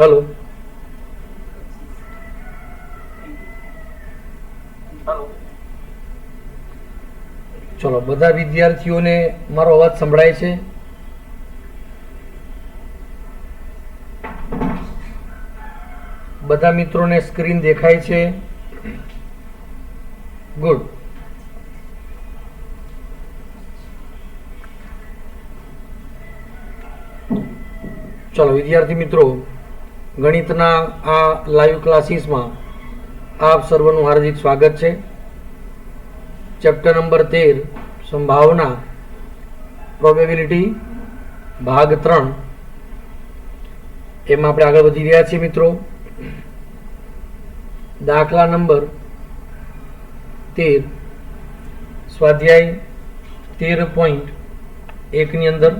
Hello चलो बधा विद्यार्थीओने मारो अवाज संभळाय छे? बधा मित्रोने स्क्रीन देखाय छे? गुड। चलो विद्यार्थी मित्रों, गणितना आ लाइव क्लासीस में आप सर्वનું हार्दिक स्वागत है। चैप्टर नंबर 13 संभावना प्रोबेबिलिटी भाग 3 एम આપણે આગળ વધી રહ્યા છીએ મિત્રો। દાખલા નંબર 13 સ્વાધ્યાય 13.1 ની અંદર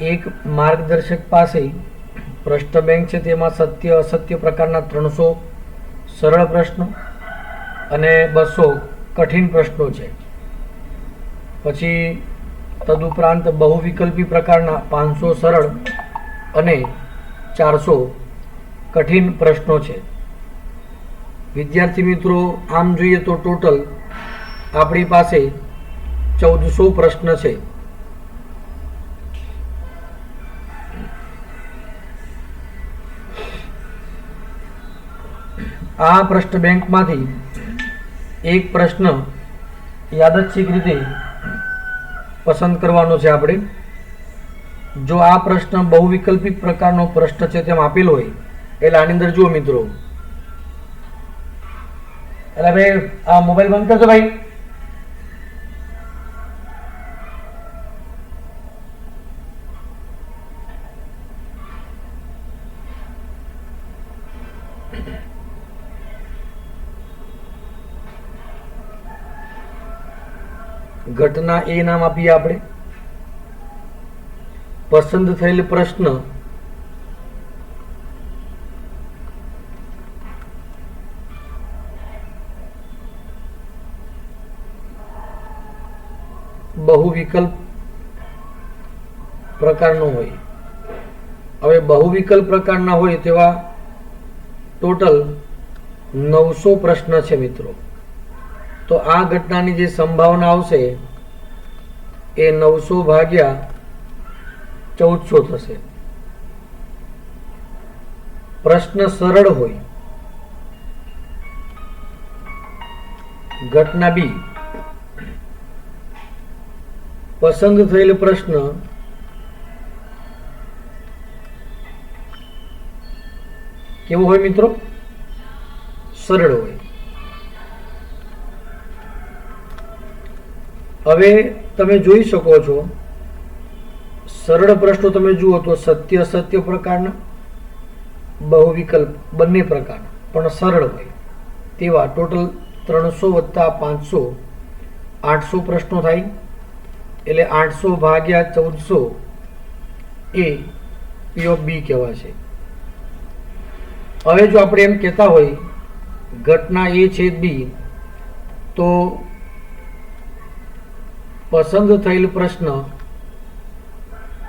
एक मार्गदर्शक पासे प्रश्न बैंक है तेमा सत्य असत्य प्रकारना 300 सरल प्रश्नों अने 200 कठिन प्रश्नों है। पछी तदुपरांत बहुविकल्पी प्रकारना 500 सरल अने 400 कठिन प्रश्नों है। विद्यार्थी मित्रों आम जोईए तो टोटल आपणी पासे 1400 प्रश्न है। आ प्रश्न बैंक मांथी एक प्रश्न यादच्छिक रीते पसंद करवानो छे आपणे। जो आ प्रश्न बहुविकल्पी प्रकारनो प्रश्न छे तेम आपेलो होय એટલે આની અંદર જુઓ મિત્રો, એટલે ભાઈ આ મોબાઈલ બંધ કરજો ભાઈ। घटना ए नाम आपीए आपणे। पसंद थयेल प्रश्न बहुविकल्प प्रकारनो होय। हवे बहुविकल्प प्रकारना होय तेवा टोटल 900 प्रश्न छे मित्रों। तो आ घटनानी जे संभावना आवशे ए 900 भाग्या 1400 थशे। प्रश्न सरल होय। घटना बी पसंद थयेल प्रश्न केवो होय मित्रों? सरल होय। हवे तमे जोई शको छो सरल प्रश्नो तमे जुओ तो सत्य असत्य प्रकारना, बहुविकल्प बंने प्रकारना पण सरल होय तेवा टोटल 300 वत्ता 500 800 प्रश्नो थाय। एटले 800 भाग्या 1400 ए पी ऑफ बी कहेवाशे। हवे जो आपणे एम कहेता होय घटना ए छेद बी तो पसंद थयेल प्रश्न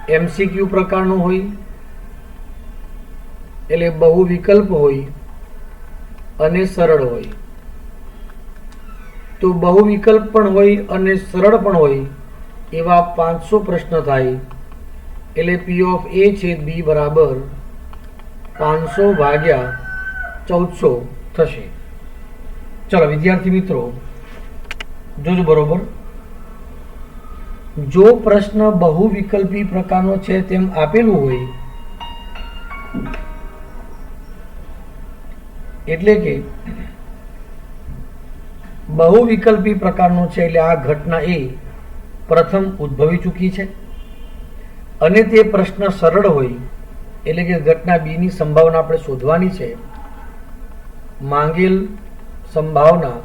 एमसीक्यू प्रकारनो होय एटले बहुविकल्प होय अने सरल होय। तो बहुविकल्प पण होय अने सरल पण होय एवा 500 प्रश्न थाय एटले पी ऑफ ए छेद बी बराबर 500 भाग्या 1400 थशे। चलो विद्यार्थी मित्रों जोजो बरोबर। जो प्रश्न बहुविकल्पी प्रकारनो छे तेम आपेलू होय एटले के बहुविकल्पी प्रकारनो छे એટલે આ ઘટના એ પ્રથમ ઉદ્ભવી ચૂકી છે અને તે પ્રશ્ન સરળ હોય એટલે કે ઘટના બી ની સંભાવના આપણે શોધવાની છે। માંગેલ સંભાવના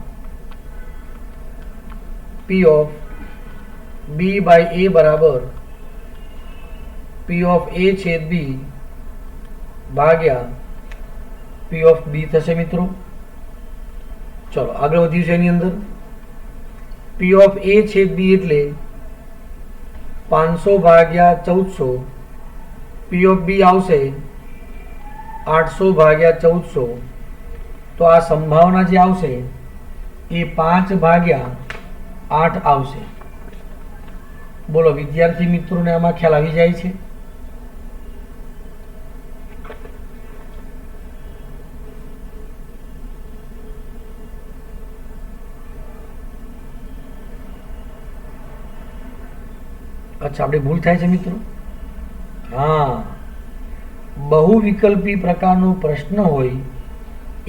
P of b by a बराबर P of a छेद b Bhagya P of b थशे मित्रों। चलो आगे वधी छे एनी अंदर P of a छेद b एटले 500 भाग्या 1400 પી ઓફ બી આવશે 800 ભાગ્યા 1400, તો આ સંભાવના જે આવશે એ 5 ભાગ્યા 8 આવશે. બોલો વિદ્યાર્થી મિત્રોને આમાં ખ્યાલ આવી જાય છે? અચ્છા, આપણે ભૂલ થાય છે મિત્રો. હા, બહુ વિકલ્પી પ્રકારનો પ્રશ્ન હોય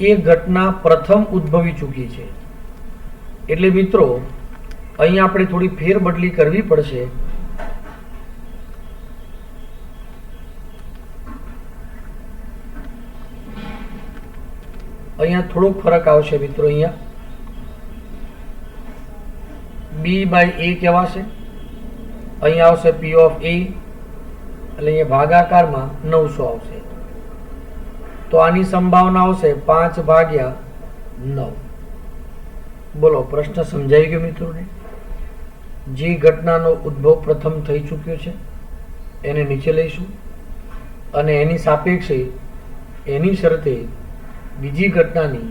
એ ઘટના પ્રથમ ઉદ્ભવી ચૂકી છે. એટલે મિત્રો અહીં આપણે થોડી ફેરબદલી કરવી પડશે. અહીંયા થોડોક ફરક આવશે મિત્રો. અહીંયા બી બાય એ કહેવાશે, અહીંયા આવશે પી ઓફ એ, એટલે અહીંયા ભાગાકારમાં 900 આવશે. તો આની સંભાવના આવશે 5 ભાગ્યા 9. બોલો પ્રશ્ન સમજાઈ ગયો મિત્રોને? જે ઘટનાનો ઉદ્ભવ પ્રથમ થઈ ચૂક્યો છે એને નીચે લઈશું અને એની સાપેક્ષે એની શરતે બીજી ઘટનાની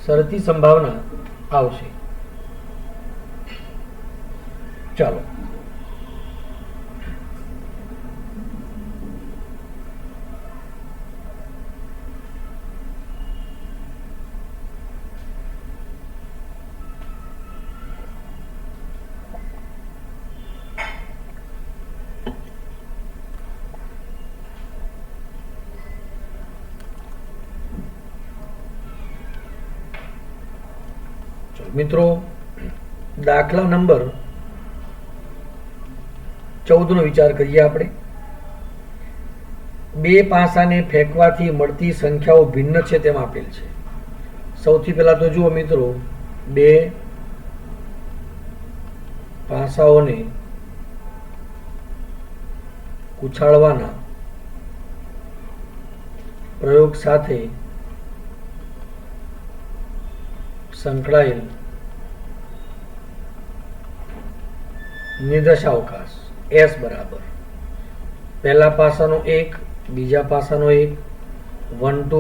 શરતી સંભાવના આવશે. ચાલો મિત્રો, દાખલા નંબર 14 નો વિચાર કરીએ આપણે. બે પાસાને ફેંકવાથી મળતી સંખ્યાઓ ભિન્ન છે તેમ આપેલ છે. સૌથી પહેલા તો જુઓ મિત્રો, બે પાસાઓને ઉછાળવાના પ્રયોગ સાથે સંકળાયેલ નિર્દેશાવકાશ S બરાબર પહેલા પાસાનો 1, બીજા પાસાનો 1, 1 2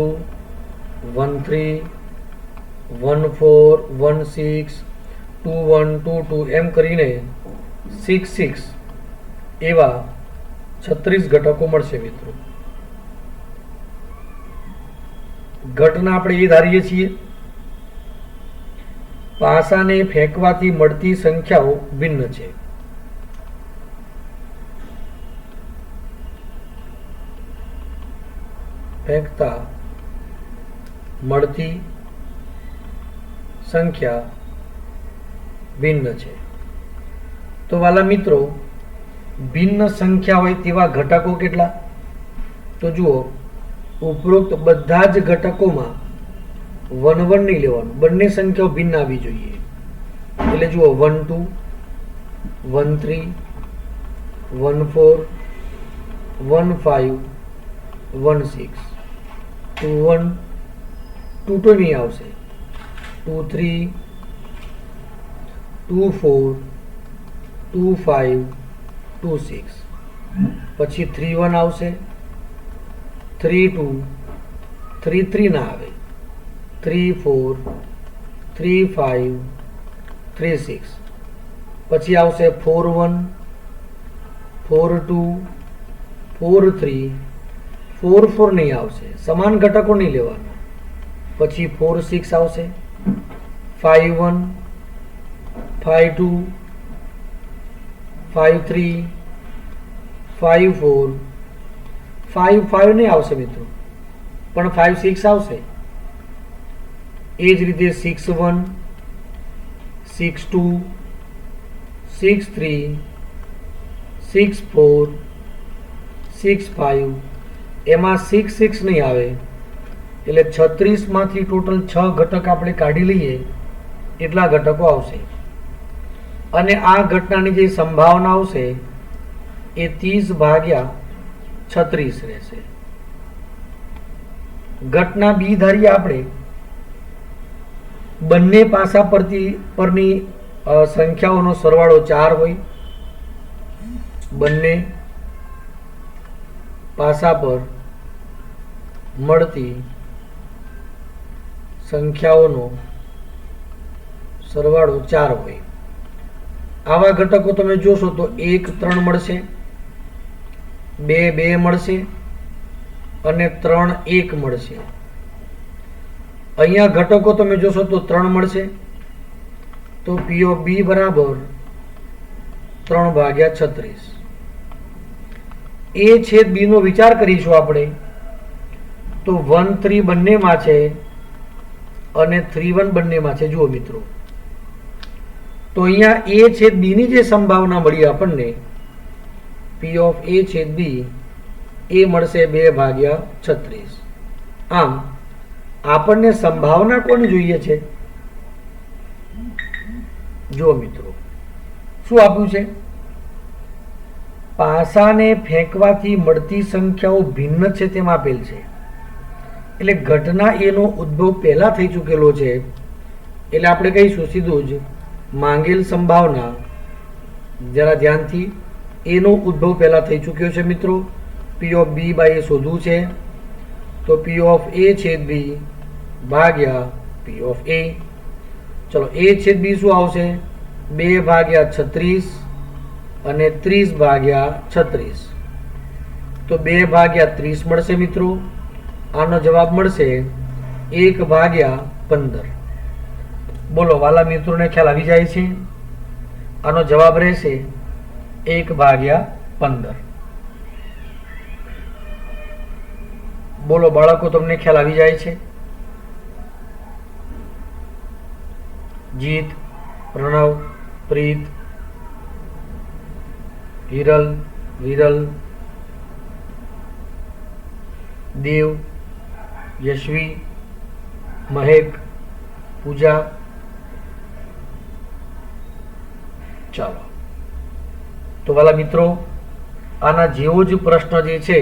1 3 1 4 1 6 2 1 2 2 એમ કરીને 6 6 એવા 36 ઘટકો મળશે મિત્રો. ઘટના આપણે એ ધારીએ છીએ પાસાને ફેંકવાથી મળતી સંખ્યાઓ ભિન્ન છે. ફેંકતા મળતી સંખ્યા ભિન્ન છે. તો વાલા મિત્રો, ભિન્ન સંખ્યા હોય તેવા ઘટકો કેટલા? તો જુઓ, ઉપરોક્ત બધા જ ઘટકોમાં 1 1 નહીં લેવાનું, બંને સંખ્યાઓ ભિન્ન આવી જોઈએ. એટલે જુઓ 1 2 1 3 1 4 1 5 1 6 2 1 2 તો નહીં આવશે, 2 3 2 4 2 5 2 6, પછી 3 1 આવશે, 3 2 3 3 ના આવે, 3 4 3 5 3 6, પછી આવશે 4 1 4 2 4 3 4 4 નહીં આવશે, સમાન ઘટકો નહીં લેવાના. પછી 4 6 આવશે, 5 1 5 2 5 3 5 4 5 5 નહીં આવશે મિત્રો, પણ 5 6 આવશે. એ જ રીતે 6 1 6 2 6 3 6 4 6 5, એમાં 6 6 નહીં આવે. એટલે 36 માંથી ટોટલ 6 ઘટક આપણે કાઢી લઈએ એટલા ઘટકો આવશે. અને આ ઘટનાની જે સંભાવના આવશે એ 30 ભાગ્યા 36 રહેશે. ઘટના બી ધારીએ આપણે, બંને પાસા પરની સંખ્યાઓનો સરવાળો 4 હોય, બંને પાસા પર મળતી સંખ્યાઓનો સરવાળો 4 હોય. આવા ઘટકો તમે જોશો તો 1 3 મળશે, 2 2 મળશે અને 3 1 મળશે. અહીંયા ઘટકો તમે જોશો તો 3 મળશે, તો P of B બરાબર 3/36. A છેદ B નો વિચાર કરીશું આપણે તો 1 3 બંનેમાં છે અને 3 1 બંનેમાં છે. જુઓ મિત્રો, તો અહીંયા A છેદ B ની જે સંભાવના મળી આપણને P of A છેદ B એ મળશે 2/36. આમ આપણને સંભાવના કોની જોઈએ છે? જુઓ મિત્રો, શું આપ્યું છે? પાસાને ફેંકવાથી મળતી સંખ્યાઓ ભિન્ન છે તેમ આપેલ છે. એટલે ઘટના એનો ઉદ્ભવ પહેલા થઈ ચૂકેલો છે, એટલે આપણે કહીશું સીધું જ માંગેલ સંભાવના. જરા ધ્યાનથી, એનો ઉદ્ભવ પહેલા થઈ ચૂક્યો છે મિત્રો. P of B બાય એ શોધવું છે, તો P of A છેદ B ભાગ્યા P of A. ચલો, A છેદ B શું આવશે? 2/36 અને 30/36, તો 2/30 મળશે મિત્રો. આનો જવાબ મળશે 1/15. બોલો વાલા મિત્રોને ખ્યાલ આવી જાય છે? આનો જવાબ રહેશે 1/15. બોલો બાળકો, તમને ખ્યાલ આવી જાય છે? જીત, પ્રણવ, પ્રીત, હિરલ, વિરલ, દેવ, યશવી, મહેક, પૂજા. ચાલો, તો વાલા મિત્રો, આના જેવો જ પ્રશ્ન જે છે,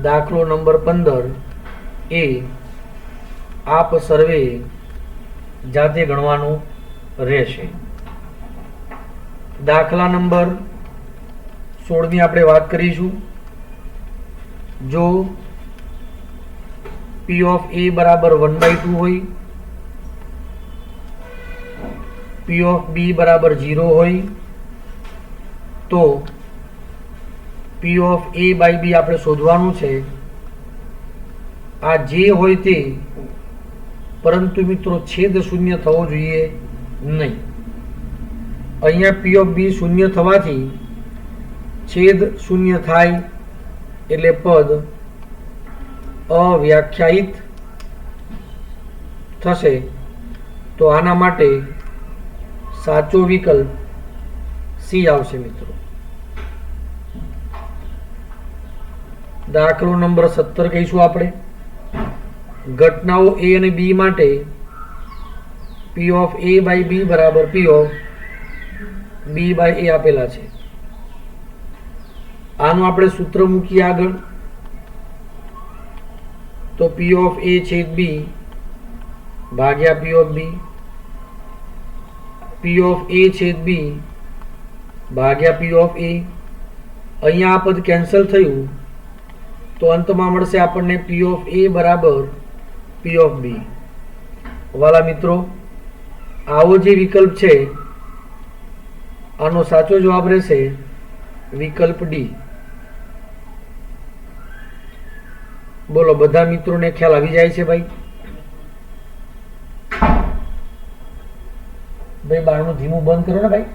દાખલો નંબર 15 એ આપ સર્વે જાતે ગણવાનું રહેશે. દાખલા નંબર 16 ની આપણે વાત કરીશું. જો P of A બરાબર 1/2 હોય, P of B બરાબર 0 હોય, તો P of A by B આપણે શોધવાનું છે. આ જે હોય તે, પરંતુ મિત્રો છેદ શૂન્ય થવો જોઈએ નહીં. અહીંયા P of B શૂન્ય થવાથી છેદ શૂન્ય થાય એટલે પદ અવ્યાખ્યાયિત થશે. તો આના માટે સાચો વિકલ્પ C આવશે મિત્રો. દાખલો નંબર 17 કહીશું આપણે. ઘટનાઓ A અને B માટે P of A by B બરાબર P of B by A આપેલા છે. આનું આપણે સૂત્ર મૂકીએ આગળ, તો P of A છેદ B ભાગ્યા P of B, P of A છેદ B ભાગ્યા P of A. અહીંયા આ પદ કેન્સલ થયું, તો અંતમાં મળશે આપણને P of A બરાબર P of B. વાલા મિત્રો, આવો જે વિકલ્પ છે, આનો સાચો જવાબ રહેશે વિકલ્પ D. બોલો, બધા મિત્રોને ખ્યાલ આવી જાય છે? ભાઈ બારણું ધીમું બંધ કરો ને ભાઈ.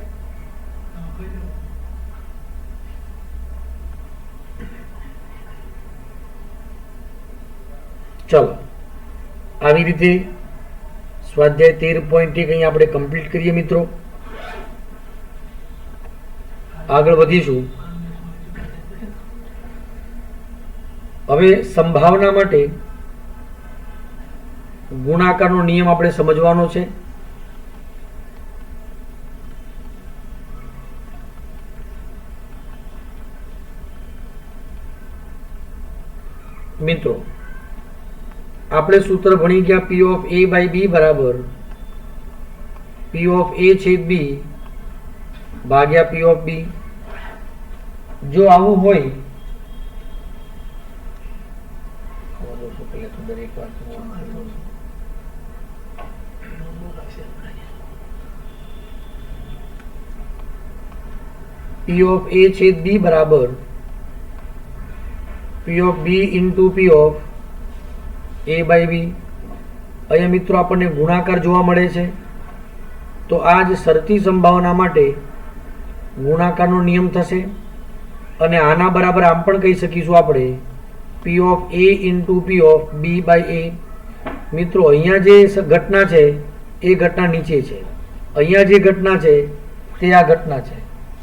ચલો, આવી રીતે સ્વાધ્યાય 13.1 અહીં આપણે કમ્પ્લીટ કરીએ મિત્રો. આગળ વધીશું. હવે સંભાવના માટે ગુણાકારનો નિયમ આપણે સમજવાનો છે. મિત્રો, આપણે સૂત્ર ભણી ગયા P of A by B બરાબર P of A છેદ B ભાગ્યા P of B. જો આવું હોય દરેક વાત P of A છેદ B બરાબર P of B into P of A by B. અહીંયા મિત્રો આપણને ગુણાકાર જોવા મળે છે, તો આ જ શરતી સંભાવના માટે ગુણાકારનો નિયમ થશે અને આના બરાબર આમ પણ કહી શકીશું આપણે P of A into P of B by A. મિત્રો અહીંયા જે ઘટના છે એ ઘટના નીચે છે, અહીંયા જે ઘટના છે તે આ ઘટના છે.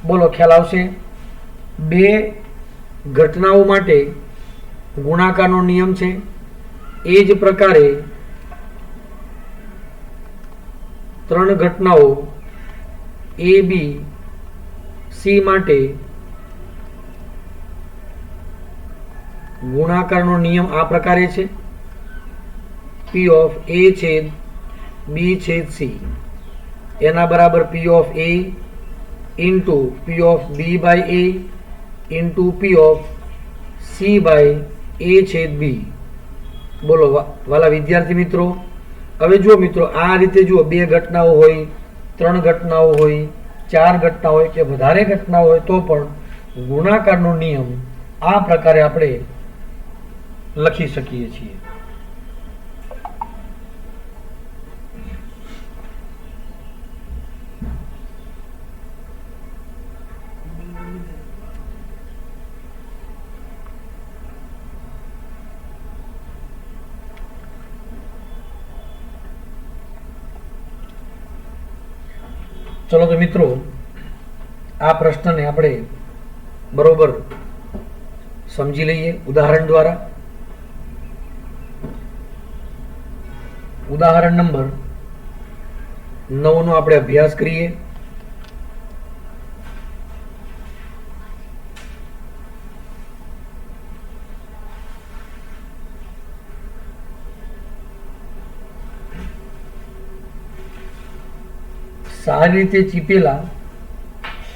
બોલો ખ્યાલ આવશે? બે ઘટનાઓ માટે ગુણાકારનો નિયમ છે. એ જ પ્રકારે ત્રણ ઘટનાઓ A B C માટે ગુણાકારનો નિયમ આ પ્રકારે છે P of A છેદ B છેદ C એના બરાબર P of A into P of B by A into P of C by A છેદ B. બોલો વાલા વિદ્યાર્થી મિત્રો, હવે જુઓ મિત્રો, આ રીતે જુઓ, બે ઘટનાઓ હોય, ત્રણ ઘટનાઓ હોય, ચાર ઘટના હોય કે વધારે ઘટનાઓ હોય તો પણ ગુણાકારનો નિયમ આ પ્રકારે આપણે લખી શકીએ છીએ. ચલો તો મિત્રો, આ પ્રશ્નને આપણે બરોબર સમજી લઈએ ઉદાહરણ દ્વારા. ઉદાહરણ નંબર 9 નો આપણે અભ્યાસ કરીએ. સારી રીતે ચીપેલા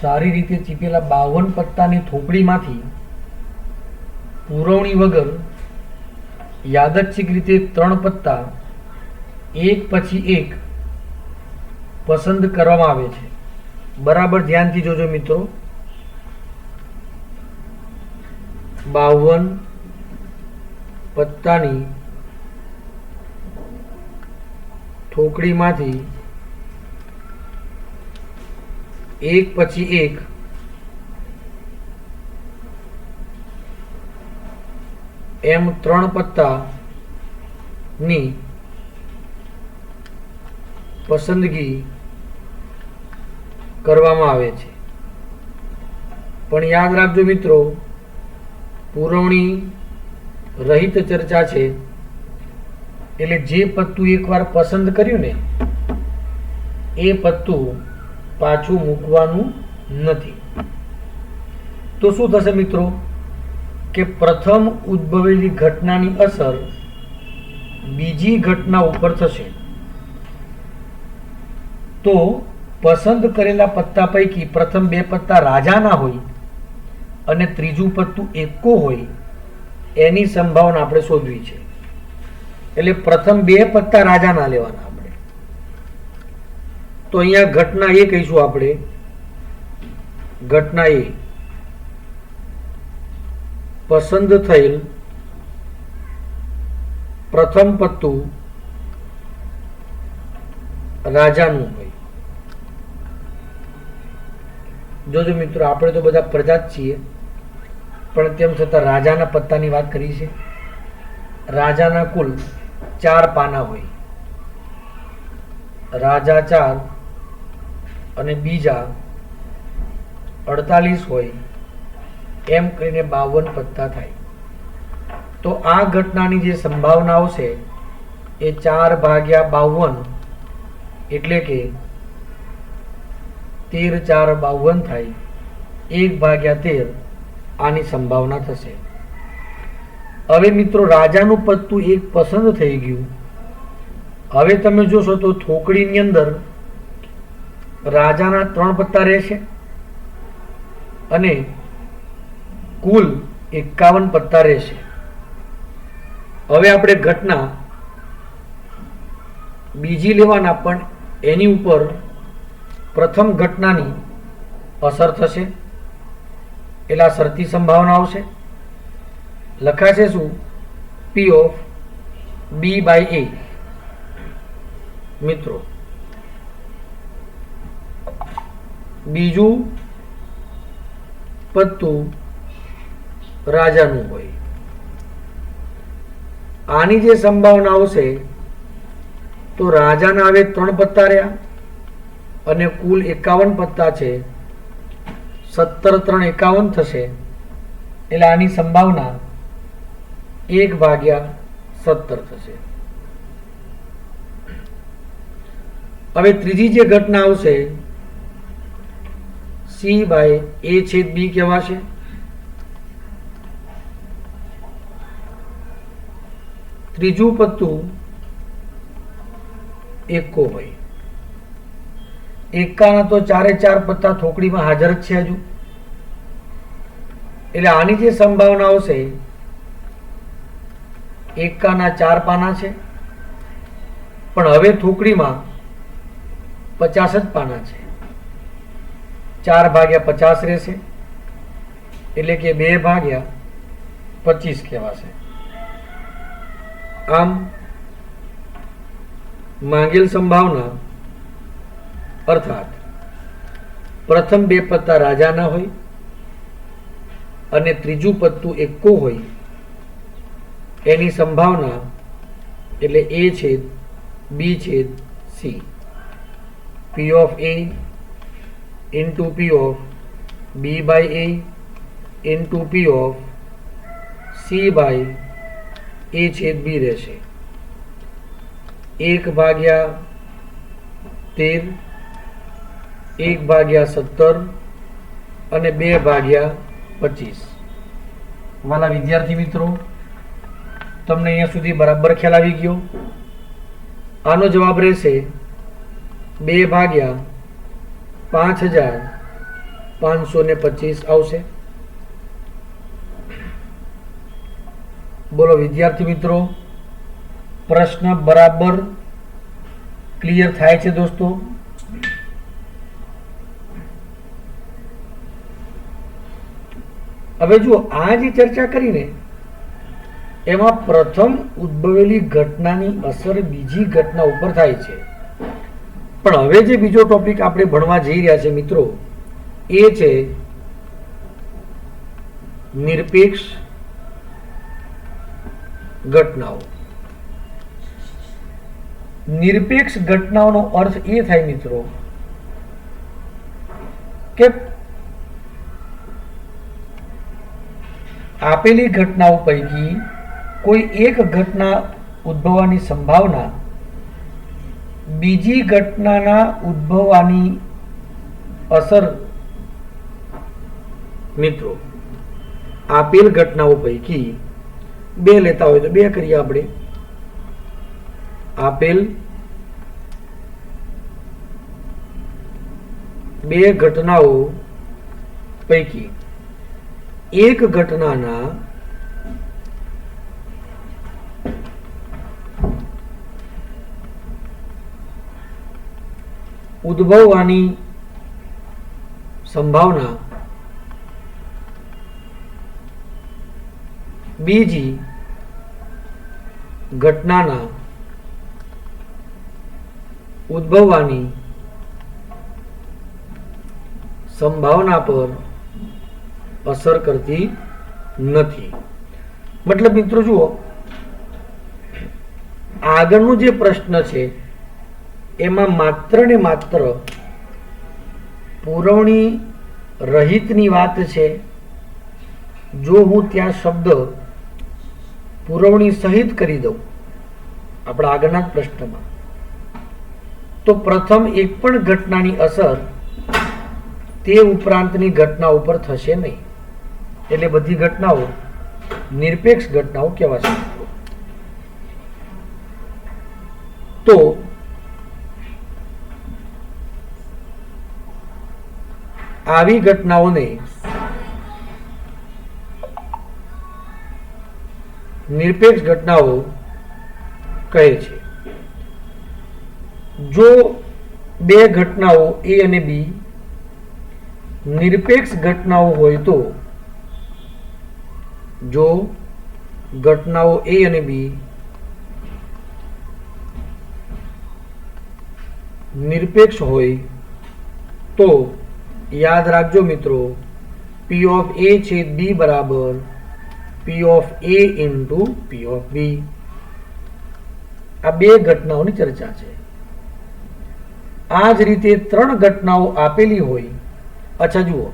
52 પત્તાની થોકડીમાંથી પૂરવણી વગર યાદચ્છિક રીતે 3 પત્તા એક પછી એક પસંદ કરવામાં આવે છે. બરાબર ધ્યાનથી જોજો મિત્રો. 52 પત્તાની થોકડીમાંથી એક પછી એક એમ 3 પત્તાની પસંદગી કરવામાં આવે છે. પણ યાદ રાખજો મિત્રો, પુરવણી રહિત ચર્ચા છે, એટલે જે પત્તું એકવાર પસંદ કર્યું ને એ પત્તું પાછું મૂકવાનું નથી. તો શું થશે મિત્રો કે પ્રથમ ઉદ્ભવેલી ઘટનાની અસર બીજી ઘટના ઉપર થશે. તો પસંદ કરેલા પત્તા પૈકી પ્રથમ 2 પત્તા રાજાના હોય અને ત્રીજું પત્તું એકો હોય એની સંભાવના આપણે શોધવી છે. એટલે પ્રથમ 2 પત્તા રાજાના લેવાના આપણે. તો અહીંયા ઘટના એ કહીશું આપણે. ઘટના એ પસંદ થયેલ પ્રથમ પત્તું રાજાનું હોય. જોજો મિત્રો, આપણે તો બધા પ્રજા જ છીએ, પણ તેમ છતાં રાજાના પત્તાની વાત કરી છે. રાજાના કુલ 4 પાના હોય. રાજા 4 અને બીજા 48 હોય, એમ કરીને 52 પત્તા થાય. તો આ ઘટનાની જે સંભાવનાઓ છે એ 4/52 એટલે કે 13 4 52 થાય. 1/13 આની સંભાવના થશે. હવે મિત્રો, રાજાનું પત્તું એક પસંદ થઈ ગયું. હવે તમે જોશો તો થોકડીની અંદર રાજાના 3 પત્તા રહેશે અને કુલ 51 પત્તા રહેશે. હવે આપણે ઘટના બીજી લેવાના, પણ એની ઉપર પ્રથમ ઘટનાની અસર થશે એટલે આ શરતી સંભાવના આવશે. લખાશે શું? P of B by A. મિત્રો, બીજું પત્તું રાજાનું હોય. આની જે સંભાવના આવશે તો રાજાના હવે 3 પત્તા રહ્યા અને કુલ 51 પત્તા છે. 17 3 51 થશે એટલે આની સંભાવના 1/17 થશે. હવે ત્રીજી જે ઘટના આવશે C by A છેદ B કહેવાશે. ત્રીજું પત્તું એકો હોય. એકાના તો 4 પત્તા થોકડીમાં હાજર જ છે હજુ, એટલે આની જે સંભાવના આવશે, એકાના 4 પાના છે પણ હવે થોકડીમાં 50 જ પાના છે. 4/50 રહેશે એટલે કે 2/25 કહેવાશે. આમ માંગેલ સંભાવના અર્થાત પ્રથમ 2 પત્તા રાજાના હોય અને ત્રીજું પત્તું એકો હોય, એની સંભાવના એટલે A છેદ B છેદ C. P of A into P of B by A into P of C by A છેદ B રહેશે. 1/13, 1/17 અને 2/25. વાલા વિદ્યાર્થી મિત્રો, તમને અહીંયા સુધી બરાબર ખ્યાલ આવી ગયો? આનો જવાબ રહેશે 2/5525 આવશે. બોલો વિદ્યાર્થી મિત્રો, પ્રશ્ન બરાબર ક્લિયર થાય છે દોસ્તો? હવે જો આ જે ચર્ચા કરીને એમાં પ્રથમ ઉદ્ભવેલી ઘટનાની અસર બીજી ઘટના ઉપર થાય છે, પણ હવે જે બીજો ટોપિક આપણે ભણવા જઈ રહ્યા છે મિત્રો, એ છે નિરપેક્ષ ઘટનાઓ. નિરપેક્ષ ઘટનાઓનો અર્થ એ થાય મિત્રો કે આપેલી ઘટનાઓ પૈકી કોઈ એક ઘટના ઉદ્ભવવાની સંભાવના બીજી ઘટનાના ઉદ્ભવવાની અસર, મિત્રો આપેલ ઘટનાઓ પૈકી 2 લેતા હોય તો 2 કરીએ આપણે. આપેલ 2 ઘટનાઓ પૈકી એક ઘટનાના ઉદ્ભવવાની સંભાવના બીજી ઘટનાના ઉદ્ભવવાની સંભાવના પર અસર કરતી નથી. મતલબ મિત્રો જુઓ, આગળનો જે પ્રશ્ન છે એમાં માત્ર ને માત્ર પુરવણી રહિતની વાત છે. જો હું ત્યાં શબ્દ પુરવણી સહિત કરી દઉં આપણા આગળના પ્રશ્નમાં, તો પ્રથમ એક પણ ઘટનાની અસર તે ઉપરાંતની ઘટના ઉપર થશે નહીં. એટલે બધી ઘટનાઓ નિરપેક્ષ ઘટનાઓ કહેવાશે. તો આવી ઘટનાઓને નિરપેક્ષ ઘટનાઓ કહે છે. જો બે ઘટનાઓ એ અને બી નિરપેક્ષ ઘટનાઓ હોય તો, જો ઘટનાઓ એ અને બી નિરપેક્ષ હોય તો યાદ રાખજો મિત્રો, P of A છેદ B બરાબર P of A into P of B. આ બે ઘટનાઓની ચર્ચા છે. આ જ રીતે ત્રણ ઘટનાઓ આપેલી હોય, અચ્છા જુઓ,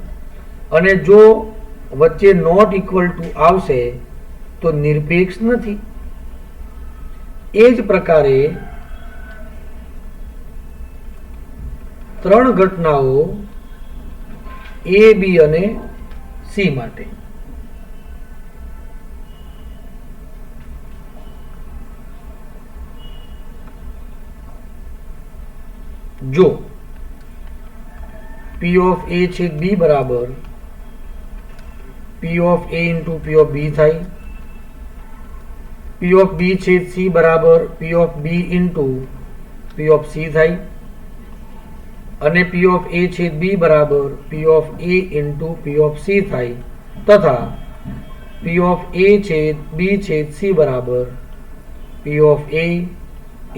અને જો વચ્ચે નોટ ઇક્વલ ટુ આવશે તો નિરપેક્ષ નથી. એ જ પ્રકારે ત્રણ ઘટનાઓ એ બી અને સી માટે જો P of A છેદ B બરાબર P of A into P of B થાય, P of B છેદ C બરાબર P of B into P of C થાય, અને P of A છેદ B બરાબર P of A into P of C થાય, તથા P of A છેદ B છેદ C બરાબર P of A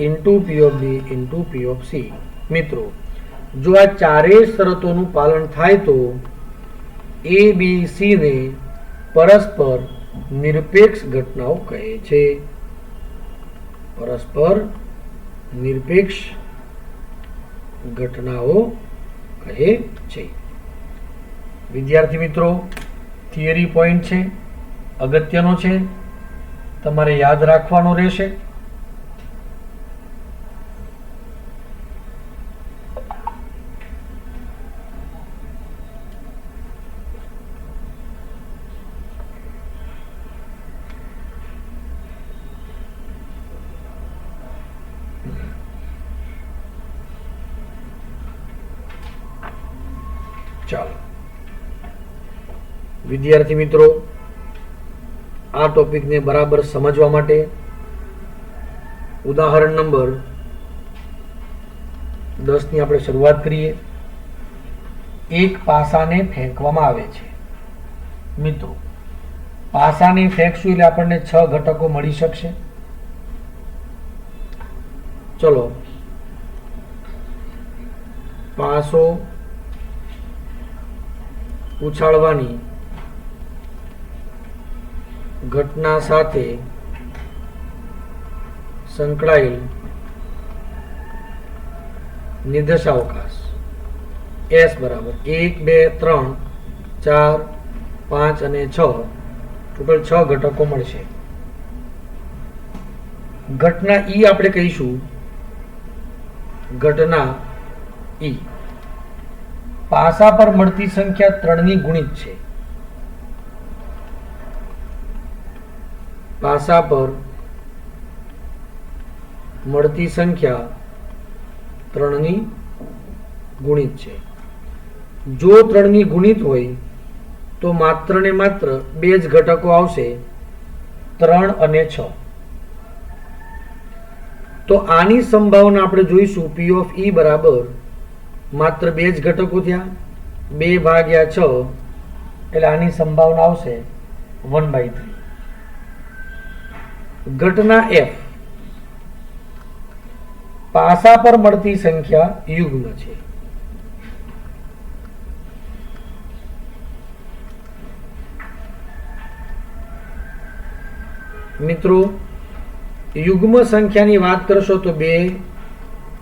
into P of B into P of C. મિત્રો, જો આ ચારેય શરતોનું પાલન થાય તો A B C ને પરસ્પર નિરપેક્ષ ઘટનાઓ કહે છે. પરસ્પર નિરપેક્ષ ઘટનાઓ કહે છે. વિદ્યાર્થી મિત્રો, થિયરી પોઈન્ટ છે, અગત્યનો છે, તમારે યાદ રાખવાનો રહેશે. ચાલો વિદ્યાર્થી મિત્રો, આ ટોપિકને બરાબર સમજવા માટે ઉદાહરણ નંબર 10 ની આપણે શરૂઆત કરીએ. એક પાસાને ફેંકવામાં આવે છે. મિત્રો, પાસાને ફેંકશું એટલે આપણને 6 ઘટકો મળી શકશે. ચલો, પાસો ઉછાળવાની ઘટના સાથે સંકળાયેલ નિર્દેશાવકાશ S બરાબર 1 2 3 4 5 અને 6, ટોટલ 6 ઘટકો મળશે. ઘટના E આપણે કહીશું ઘટના E. પાસા પર મળતી સંખ્યા 3 ની ગુણિત છે. પાસા પર મળતી સંખ્યા 3 ની ગુણિત છે. જો 3 ની ગુણિત હોય તો માત્ર ને માત્ર 2 જ ઘટકો આવશે, 3 અને 6. તો આની સંભાવના આપણે જોઈશું P of E બરાબર માત્ર 2 જ ઘટકો થયા, 2 ભાગ્યા 6, એટલે આની સંભાવના આવશે 1/3. ઘટના F. પાસા પર મળતી સંખ્યા યુગ્મ છે. મિત્રો, યુગ્મ સંખ્યાની વાત કરશો તો 2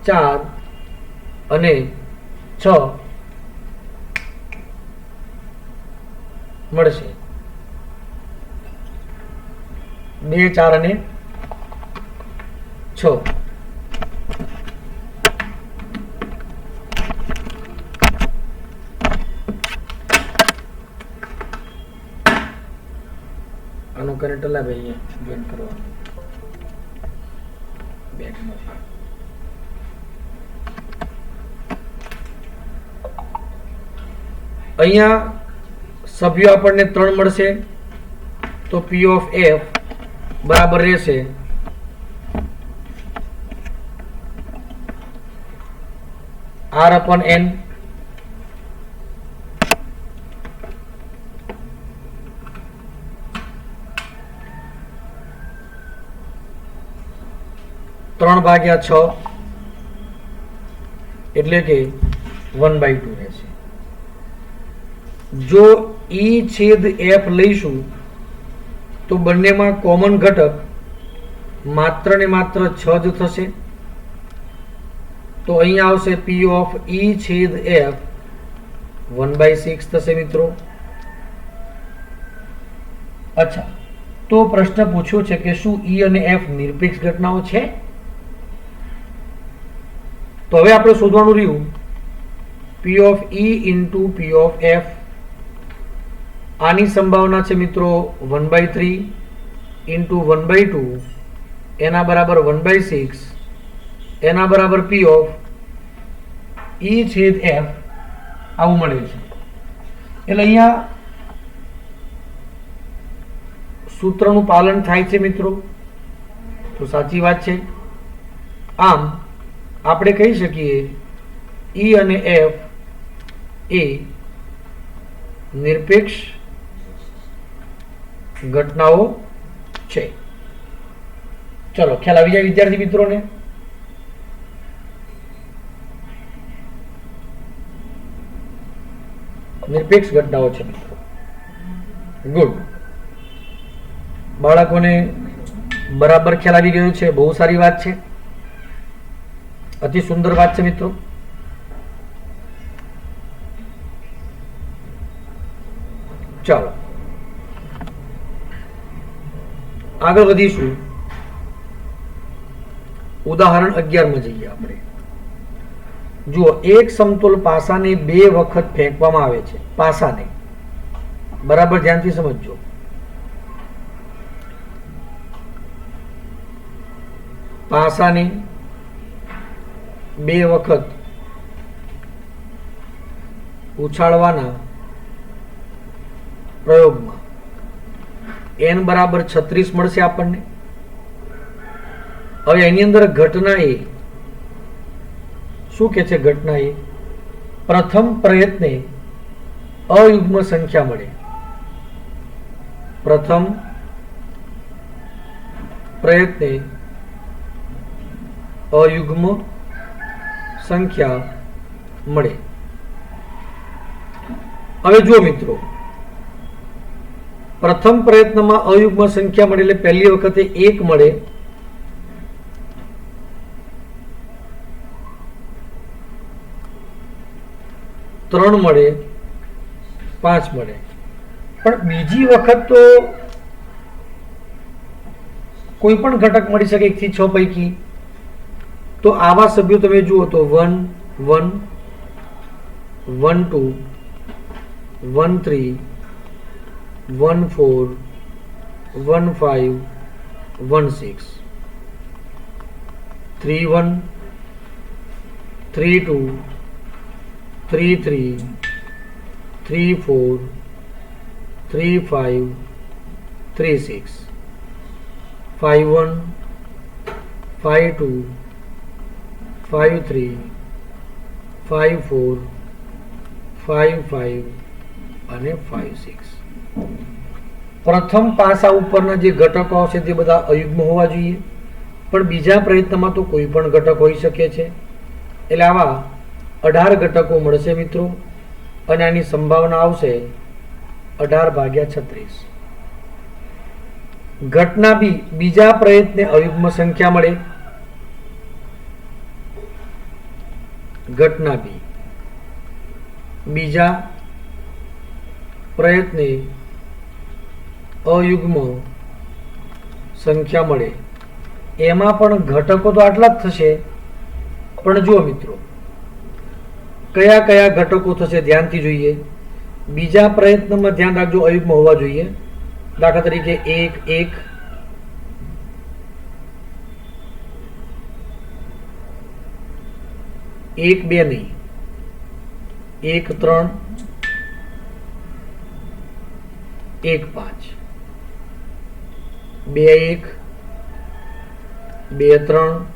4 અને 6 મળશે. 2 4 અને 6. આનો કનેક્ટર લા ભાઈ જોઈન કરવાનું બેકમાંથી. અહીંયા સભ્યો આપણને 3 મળશે, તો P of F બરાબર રહેશે R/N ત્રણ ભાગ્યા 6 એટલે કે 1/2 રહેશે. જો E છેદ F લઈશું તો બંનેમાં કોમન ઘટક માત્ર ને માત્ર 6 જ થશે. તો અહીંયા આવશે P of E છેદ F 1/6 થશે મિત્રો. અચ્છા, તો પ્રશ્ન પૂછ્યો છે કે શું E અને F નિરપેક્ષ ઘટનાઓ છે? તો હવે આપણે શોધવાનું રહ્યું P of E into P of F. આની સંભાવના છે મિત્રો 1/3 into 1/2 એના બરાબર 1/6 એના બરાબર P of E છેદ F આવું મળે છે. એટલે અહીંયા સૂત્રનું પાલન થાય છે મિત્રો, તો સાચી વાત છે. આમ આપણે કહી શકીએ E અને F એ નિરપેક્ષ ઘટનાઓ છે. ચલો ખ્યાલ આવી જાય વિદ્યાર્થી મિત્રોને? નિરપેક્ષ ઘટનાઓ છે મિત્રો. ગુડ, બાળકોને બરાબર ખ્યાલ આવી ગયો છે. બહુ સારી વાત છે, અતિ સુંદર વાત છે મિત્રો. ચાલો આગળ વધીશું. ઉદાહરણ 11 માં જઈએ આપણે. જુઓ, એક સમતોલ પાસાને 2 વખત ફેંકવામાં આવે છે. પાસાને બરાબર ધ્યાનથી સમજજો. પાસાને 2 વખત ઉછાળવાના પ્રયોગમાં n બરાબર 36 મળશે આપણને. હવે એની અંદર ઘટના એ શું કે છે? ઘટના એ પ્રથમ પ્રયત્ને અયુગ્મ સંખ્યા મળે. પ્રથમ પ્રયત્ને અયુગ્મ સંખ્યા મળે. હવે જુઓ મિત્રો, પ્રથમ પ્રયત્નમાં અયુગ્મ સંખ્યા મળે એટલે પહેલી વખતે 1 મળે, ત્રણ મળે, 5 મળે. પણ બીજી વખત તો કોઈ પણ ઘટક મળી શકે 1 થી 6 પૈકી. તો આવા સભ્યો તમે જુઓ તો 1 1 1 2 1 3 1 4 1 5 1 6 3 1 3 2 3 3 3 4 3 5 3 6 5 1 5 2 5 3 5 4 5 5 અને 5 6. પ્રથમ પાસા ઉપરના જે ઘટકો આવશે તે બધા અયુગ્મ હોવા જોઈએ, પણ બીજા પ્રયત્નમાં તો કોઈ પણ ઘટક હોઈ શકે છે. એટલે આવા 18 ઘટકો મળશે મિત્રો, અને આની સંભાવના આવશે 18/36. ઘટના બી બીજા પ્રયત્ને અયુગ્મ સંખ્યા મળે. ઘટના બી બીજા પ્રયત્ને અયુગ્મ સંખ્યા મળે. એમાં પણ ઘટકો તો આટલા જ થશે, પણ જુઓ મિત્રો કયા કયા ઘટકો થશે ધ્યાનથી જોઈએ. બીજા પ્રયત્નમાં ધ્યાન રાખજો, અયુગ્મ હોવા જોઈએ. દાખલા તરીકે 1 1 1 2 નહીં, 1 3 1 5 2 1 2 3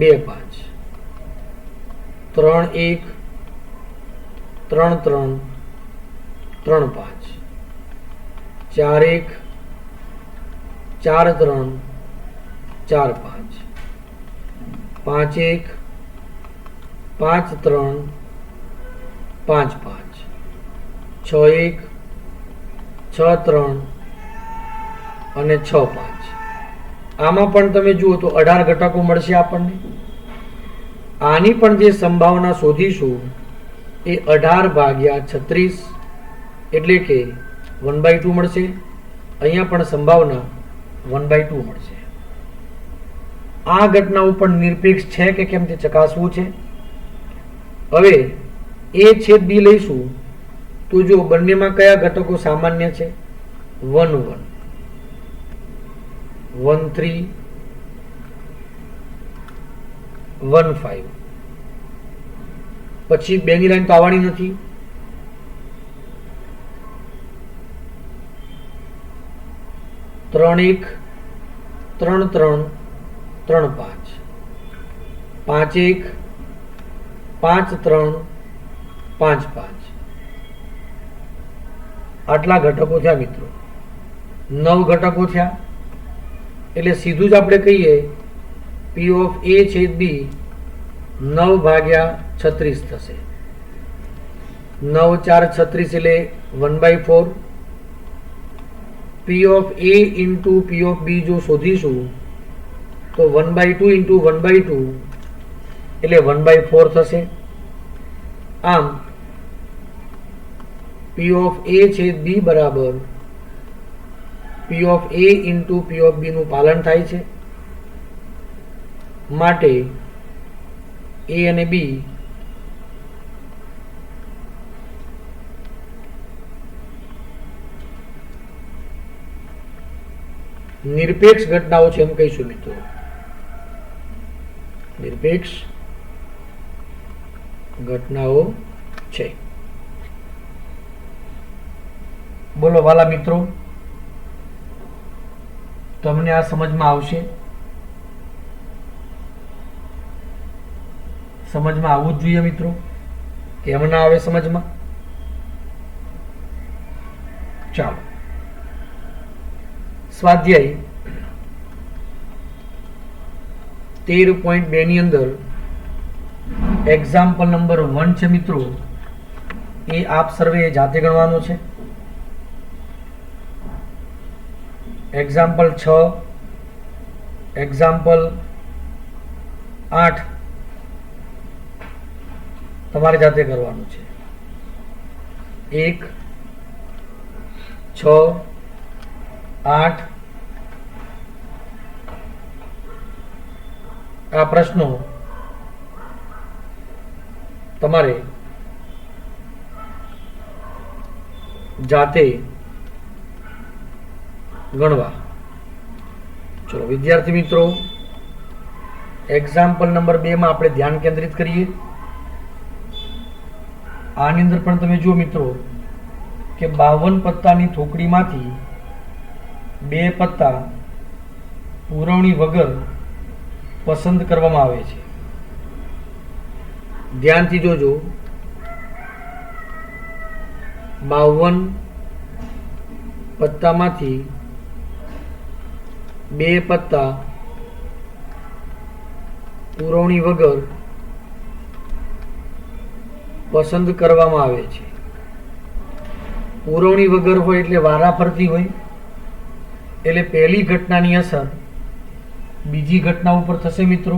2 5 3 1 3 3 3 5 4 1 4 3 4 5 5 1 5 3 5 5 6 1 6 3 અને 6 5. આમાં પણ તમે જુઓ તો 18 ઘટકો મળશે આપણને. આની પણ જે સંભાવના શોધીશું એ 18 ભાગ્યા 36 એટલે કે 1/2 મળશે. અહીંયા પણ સંભાવના 1/2 મળશે. આ ઘટનાઓ પણ નિરપેક્ષ છે કે કેમ તે ચકાસવું છે. હવે a છેદ b લઈશું તો જો બંનેમાં કયા ઘટકો સામાન્ય છે? 1 1 1 3 1 5. પછી બેની લાઈન તો આવવાની નથી. 3 1 3 3 3 5 5 1 5 3 5 5. આટલા ઘટકો થયા મિત્રો. 9 ઘટકો થયા એટલે સીધું જ આપણે કહીએ P of A છેદ B 9 ભાગ્યા 36 થશે. 9 4 36 એટલે 1/4. P of A into P of B જો શોધીશું તો 1/2 into 1/2 એટલે 1/4 થશે. આમ P of A છેદ B બરાબર P of A into P of B નું પાલન થાય છે. માટે A અને B નિરપેક્ષ ઘટનાઓ છે એમ કહીશું મિત્રો. નિરપેક્ષ ઘટનાઓ છે. બોલો વાલા મિત્રો, તમને આ સમજમાં આવશે? સમજમાં આવવું જ જોઈએ મિત્રો. કેમ ના આવે સમજમાં? ચાલો સ્વાધ્યાય 13.2 ની અંદર એક્ઝામ્પલ નંબર 1 છે મિત્રો. એ આપ સર્વે જાતે ગણવાનો છે. એક્ઝામ્પલ 6, એક્ઝામ્પલ 8 તમારે જાતે કરવાનું છે. 1 6 8 આ પ્રશ્નો તમારે જાતે ગણવા. ચલો વિદ્યાર્થી મિત્રો, એક્ઝામ્પલ નંબર 2 માં આપણે ધ્યાન કેન્દ્રિત કરીએ. આની અંદર પણ તમે જુઓ મિત્રો કે 52 પત્તાની થોકડીમાંથી 2 પત્તા પૂરવણી વગર પસંદ કરવામાં આવે છે. ધ્યાનથી જોજો. 52 પત્તામાંથી 2 પત્તા પૂરવણી વગર પસંદ કરવામાં આવે છે. પૂરવણી વગર હોય એટલે વારાફરતી હોય, એટલે પહેલી ઘટનાની અસર બીજી ઘટના ઉપર થશે મિત્રો.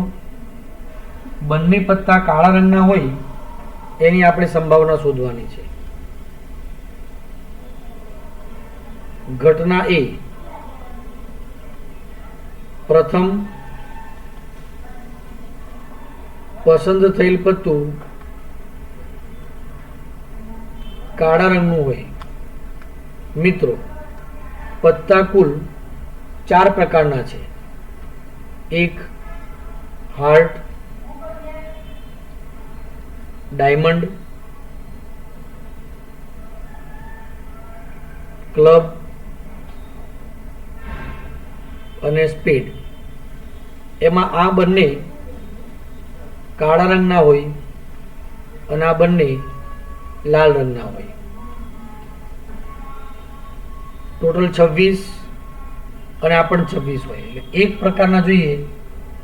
બંને પત્તા કાળા રંગના હોય એની આપણે સંભાવના શોધવાની છે. ઘટના એ, પ્રથમ પસંદ થયેલ પત્તું કાળા રંગનું હોય. મિત્રો પત્તા કુલ 4 પ્રકારના છે. એક હાર્ટ, ડાયમંડ, ક્લબ અને સ્પેડ. એમાં આ બંને કાળા રંગના હોય અને આ બંને લાલ રંગના હોય. ટોટલ 26 અને આ પણ 26 હોય. એટલે એક પ્રકારના જોઈએ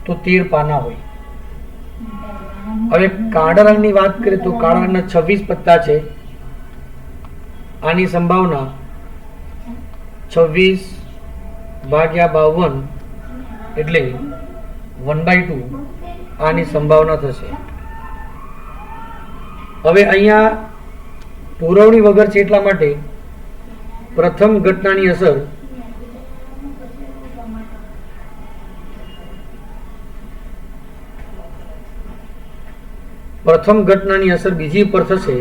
તો 13 પાના હોય. હવે કાળા રંગની વાત કરીએ તો કાળા રંગના 26 પત્તા છે. આની સંભાવના 26/52 એટલે 1/2 આની સંભાવના થશે. હવે અહીંયા પુરવણી વગર છે એટલા માટે પ્રથમ ઘટનાની અસર બીજી પર થશે.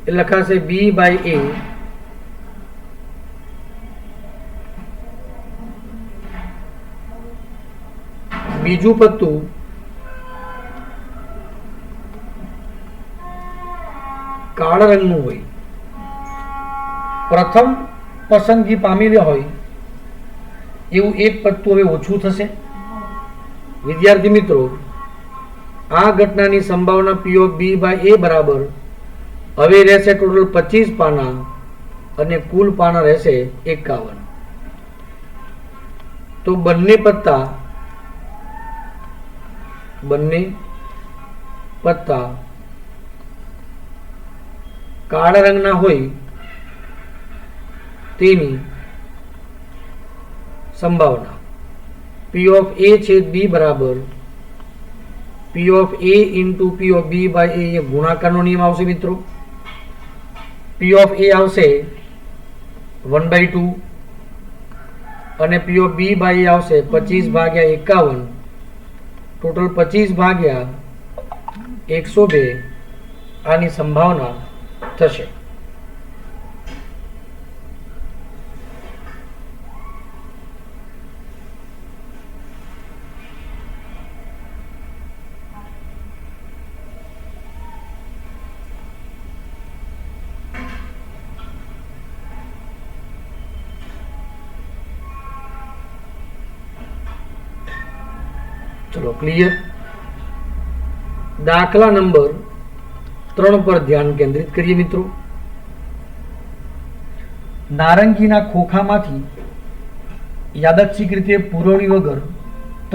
એ લખાશે B/A બીજું પત્તું કાળા રંગનું હોય. પ્રથમ પસંદગી પામેલી હોય એવું એક પત્તું હવે ઓછું થશે. વિદ્યાર્થી મિત્રો, આ ઘટનાની સંભાવના P/A બરાબર હવે રહેશે ટોટલ 25 પાના અને કુલ પાના રહેશે 51. તો બંને પત્તા કાળા રંગના હોય તેની સંભાવના P/B બરાબર P/A into P/B/A એ ગુણાકારનો નિયમ આવશે મિત્રો. P/A આવશે 1/2 અને P/B/A આવશે 25/51. ટોટલ 25/102 આની સંભાવના થશે. ચલો ક્લિયર. દાખલા નંબર 3 પર ધ્યાન કેન્દ્રિત કરીએ મિત્રો. નારંગીના ખોખામાંથી યાદચ્છિક રીતે પુરવણી વગર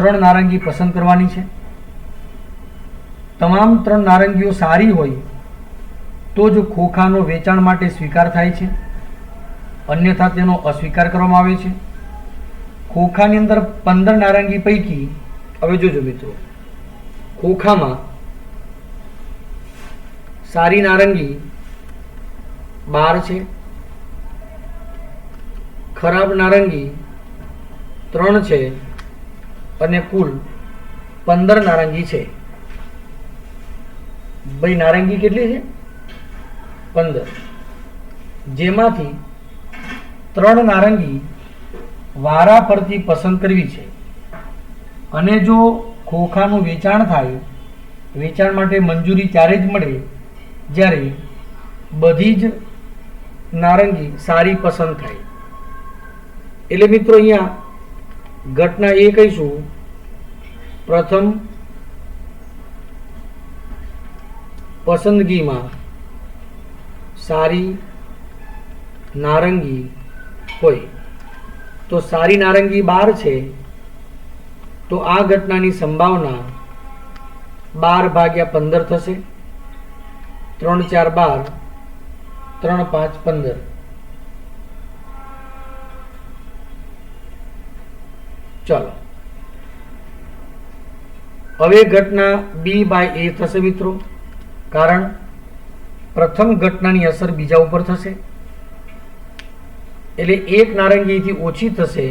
3 નારંગી પસંદ કરવાની છે. તમામ 3 નારંગીઓ સારી હોય તો જ ખોખાનો વેચાણ માટે સ્વીકાર થાય છે, અન્યથા તેનો અસ્વીકાર કરવામાં આવે છે. ખોખાની અંદર 15 નારંગી પૈકી હવે જોજો મિત્રો, ખોખામાં સારી નારંગી 12 છે, ખરાબ નારંગી 3 છે અને કુલ 15 નારંગી છે. ભાઈ નારંગી કેટલી છે? 15. જેમાંથી 3 નારંગી વારા ફરતી પસંદ કરવી છે. અને જો ખોખાનું વેચાણ થાય, વેચાણ માટે મંજૂરી ત્યારે જ મળે જ્યારે બધી જ નારંગી સારી પસંદ થાય. એટલે મિત્રો અહીંયા ઘટના એ કહીશું, પ્રથમ પસંદગીમાં સારી નારંગી હોય તો સારી નારંગી 12 છે, તો આ ઘટનાની સંભાવના 12/15 થશે. 3 4 12, 3 5 15. ચાલો હવે ઘટના B/A થશે મિત્રો, કારણ પ્રથમ ઘટનાની અસર બીજા ઉપર થશે એટલે એક નારંગીથી ઓછી થશે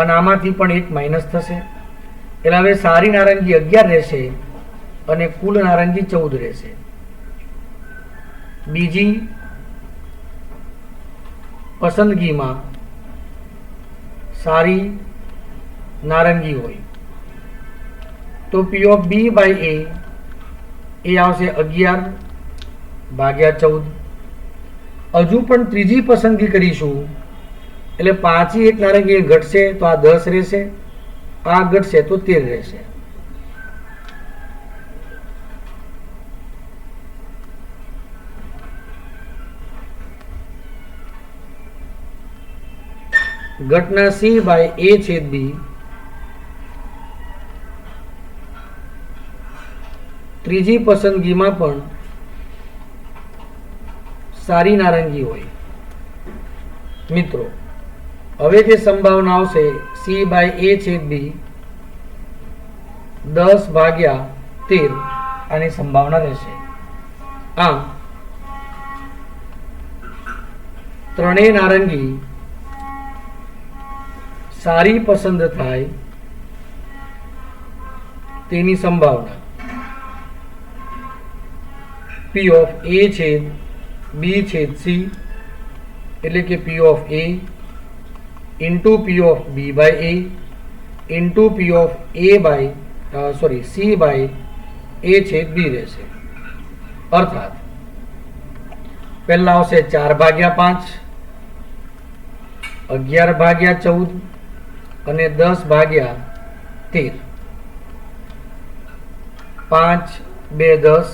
અને આમાંથી પણ એક માઇનસ થશે. એટલે હવે સારી નારંગી 11 રહેશે અને કુલ નારંગી 14 રહેશે. બીજી પસંદગીમાં સારી નારંગી હોય તો P/B/A એ આવશે 11/14. હજુ પણ ત્રીજી પસંદગી કરીશું એટલે 5 એક નારંગી ઘટશે તો આ 10 રહેશે, આ ઘટશે તો 13 રહેશે. ઘટના C બાય A છેદ B ત્રીજી પસંદગીમાં પણ સારી નારંગી હોય. મિત્રો હવે જે સંભાવના આવશે C બાય A છેદ B 10/13 આની સંભાવના રહેશે. આમ ત્રણેય નારંગી સારી પસંદ થાય તેની સંભાવના P ઓફ A છેદ B છેદ C એટલે કે P of A into P of B by A into P of C by A છેદ B રહેશે. અર્થાત પહેલા આવશે 4/5, 11/14 અને 10/13. 5 2 10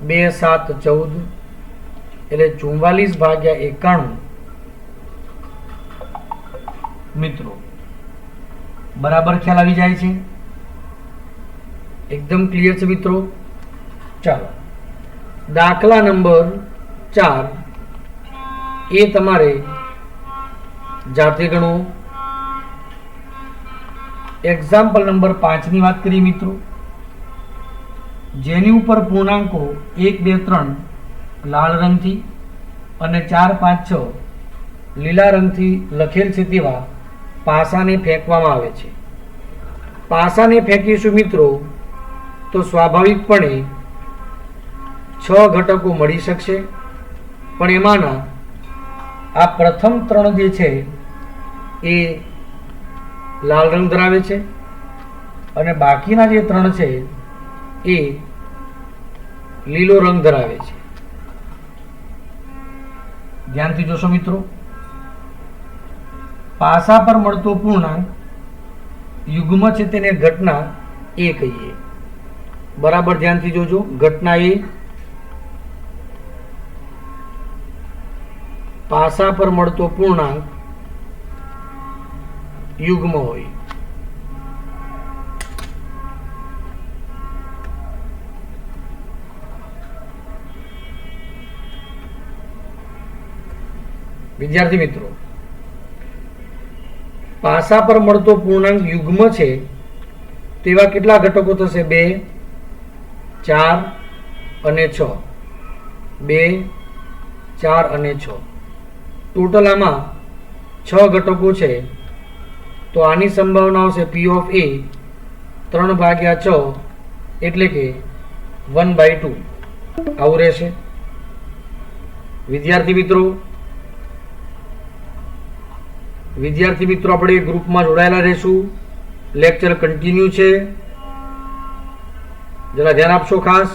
2 7 14 એટલે 44/91. મિત્રો બરાબર ખ્યાલ આવી જાય છે? એકદમ ક્લિયર છે મિત્રો? ચાલો દાખલા નંબર 4 એ તમારે જાતે ગણો. એક્ઝામ્પલ નંબર 5 ની વાત કરીએ મિત્રો, જેની ઉપર પૂર્ણાંકો 1 2 3 લાલ રંગથી અને 4 5 6 લીલા રંગથી લખેલ છે તેવા પાસાને ફેંકવામાં આવે છે. પાસાને ફેંકીશું મિત્રો તો સ્વાભાવિકપણે 6 ઘટકો મળી શકશે, પણ એમાંના આ પ્રથમ 3 જે છે એ લાલ રંગ ધરાવે છે અને બાકીના જે 3 છે એ લીલો રંગ ધરાવે છે. ધ્યાનથી જોશો મિત્રો. પાસા પર મળતો પૂર્ણાંક યુગ્મ છે તેને ઘટના A કહીએ. બરાબર ધ્યાનથી જોજો. ઘટના A પાસા પર મળતો પૂર્ણાંક યુગ્મ હોય. વિદ્યાર્થી મિત્રો, પાસા પર મળતો પૂર્ણાંક યુગ્મ છે તેવા કેટલા ઘટકો થશે? 2 4 અને 6. 2 4 અને 6 ટોટલ આમાં 6 ઘટકો છે. તો આની સંભાવના આવશે P ઓફ A 3/6 એટલે કે 1/2 આવું રહેશે. વિદ્યાર્થી મિત્રો આપણે ગ્રુપમાં જોડાયેલા રહેશું. લેક્ચર કન્ટિન્યુ છે, જરા ધ્યાન આપશો ખાસ.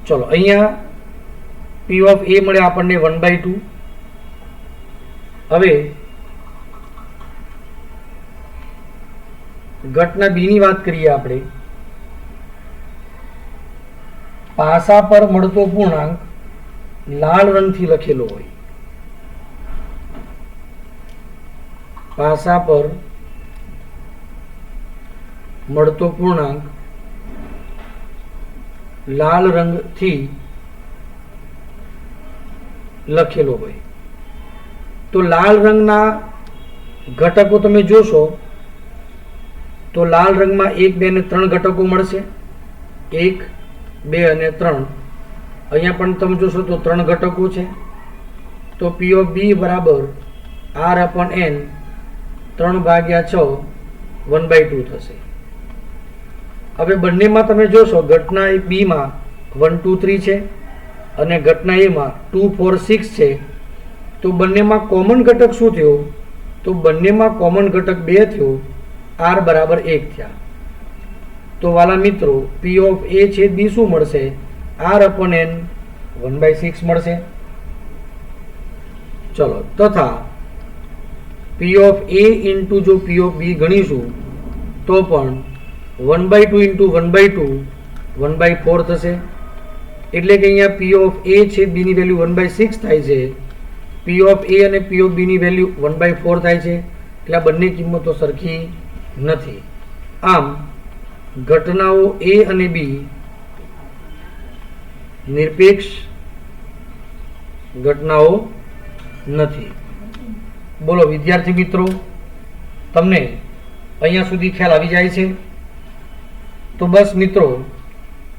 ચલો અહીંયા P ઓફ A મળે આપણને 1/2 હવે ઘટના બી ની વાત કરીએ આપણે. પાસા પર મળતો પૂર્ણાંક લાલ રંગથી લખેલો હોય. પાસા પર મળતો પૂર્ણાંક લાલ રંગથી લખેલો હોય તો લાલ રંગના ઘટકો તમે જોશો તો લાલ રંગમાં 1, 2 અને 3 ઘટકો મળશે. 1, 2 અને 3. અહીંયા પણ તમે જોશો તો 3 ઘટકો છે. તો P of B બરાબર R/N 3/6 1/2 થશે. હવે બંનેમાં તમે જોશો ઘટના બી માં 1, 2, 3 છે અને ઘટના એ માં 2, 4, 6 છે. તો બંનેમાં કોમન ઘટક શું થયો? તો બંનેમાં કોમન ઘટક 2 થયો. R બરાબર 1 થયા. તો વાલા મિત્રો P of A છેદ B શું મળશે? R/N 1/6 મળશે. ચલો, તથા P of A ઇન્ટુ જો P of B ગણીશું તો પણ 1/2 ઇન્ટુ 1/2 1/4 થશે. એટલે કે અહીંયા P of A છેદ B ની વેલ્યુ 1/6 થાય છે. P of A અને P of B ની વેલ્યુ 1/4 થાય છે. એટલે આ બંને કિંમતો સરખી નથી. આમ ઘટનાઓ A અને B નિરપેક્ષ ઘટનાઓ નથી. બોલો વિદ્યાર્થી મિત્રો, તમને અહીંયા સુધી ખ્યાલ આવી જાય છે? તો બસ મિત્રો,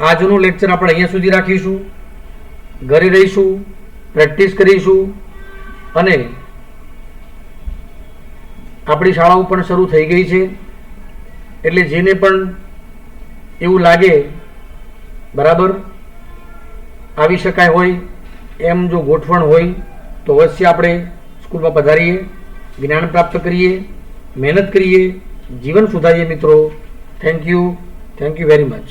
આજનું લેક્ચર આપણે અહીંયા સુધી રાખીશું. ઘરે રહીશું, પ્રેક્ટિસ કરીશું અને આપણી શાળાઓ પણ શરૂ થઈ ગઈ છે. એટલે જેને પણ એવું લાગે બરાબર આવી શકાય હોય એમ જો ગોઠવણ હોય તો અવશ્ય આપણે સ્કૂલમાં પધારીએ, જ્ઞાન પ્રાપ્ત કરીએ, મહેનત કરીએ, જીવન સુધારીએ મિત્રો. Thank you very much.